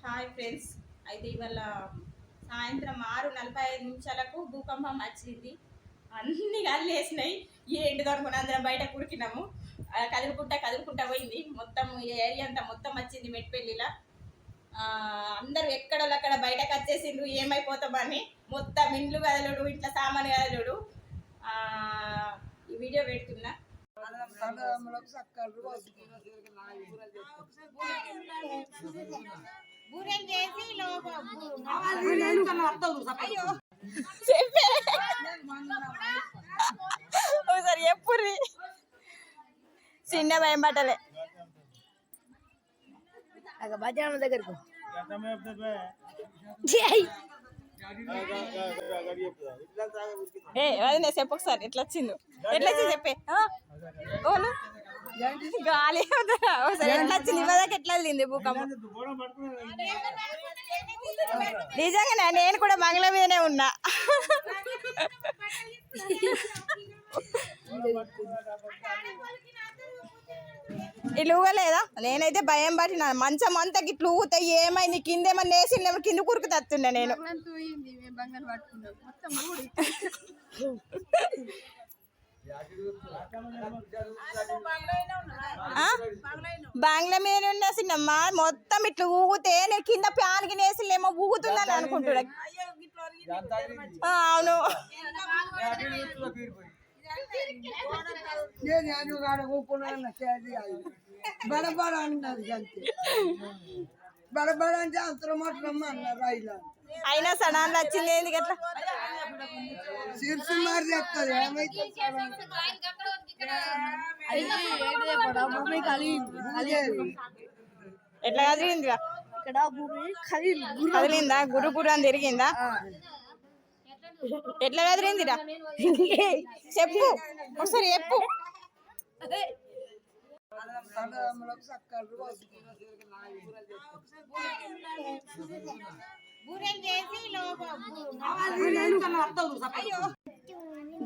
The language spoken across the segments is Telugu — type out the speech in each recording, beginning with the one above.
హాయ్ ఫ్రెండ్స్, అయితే ఇవాళ సాయంత్రం 6:45 భూకంపం వచ్చింది. అన్ని గాలి వేసినాయి. ఏంటి దొరకని అందరం బయట కురికినాము. కదులుకుంటా పోయింది. మొత్తం ఏరియా అంతా మొత్తం వచ్చింది మెట్పల్లిలా. అందరూ ఎక్కడోళ్ళక్కడ బయటకు వచ్చేసిండ్రు ఏమైపోతామని. మొత్తం ఇండ్లు కదలుడు, ఇట్లా సామాను కదలుడు. ఈ వీడియో పెడుతున్నా. ఒకసారి ఎప్పుడు చిన్న భయం పట్టలే బజార్ దగ్గరకు అదే చెప్పు ఒకసారి ఎట్లా వచ్చింది చెప్పే గాలి ఒకసారి ఎట్లా వచ్చింది ఇవ్వదాకా ఎట్లా వెళ్ళింది భూకంపం. నిజంగా నేను కూడా మంగళ మీదనే ఉన్నా. ఇట్లా ఊగలేదా? నేనైతే భయం పట్టిన. మంచం అంతా ఇట్లా ఊగుతాయి. ఏమైంది కిందేమన్నా వేసిందేమో కింద కురుకు తత్తుండే నేను. బంగ్లా మీద ఉండేసిందమ్మా. మొత్తం ఇట్లా ఊగితే నేను కింద ప్యాన్కి నేసిలేమో ఊగుతుందని అనుకుంటున్నా. అవును, బడబడ అన్నది బడబడ అంటే అంతరం మాత్రమ్మ అన్నారు. అయినా సడాన్లు వచ్చింది ఏంది అట్లా శీర్షు మారి చెప్తుంది. ఎట్లా కదిలిందిరా? ఇక్కడ భూమి కదిలిందా? గురు గురు అని తిరిగిందా? ఎట్లా కదిలిందిరా చెప్పు ఒకసారి చెప్పు.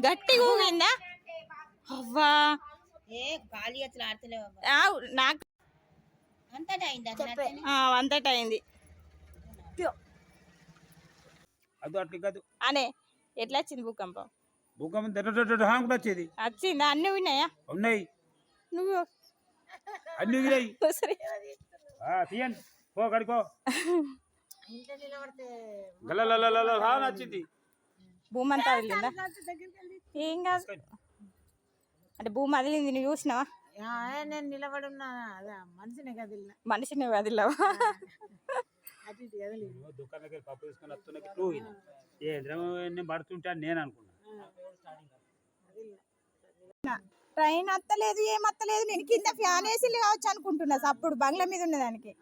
గట్టి ఊగిందా? అవ్వా నాకు అంతటా అయింది అనే. ఎట్లా వచ్చింది భూకంపం? వచ్చిందా? అన్ని ఉన్నాయా? ఉన్నాయి. నువ్వు అన్ని వచ్చింది. భూమి అంతా వదిలిందా? ఏం కాదు అంటే భూమి వదిలింది. నువ్వు చూసినావా? నేను నిలబడి ఉన్నా. మనిషిని వదిలేవా? దుకాణం దగ్గర పప్పు తీసుకొని వస్తున్నా పడుతుంటా నేను అనుకున్నా. ట్రైన్ అత్తలేదు, ఏమత్తలేదు. నేను కింద ఫ్యాన్ వేసి కావచ్చు అనుకుంటున్నా. అప్పుడు బంగ్లా మీద ఉన్నదానికి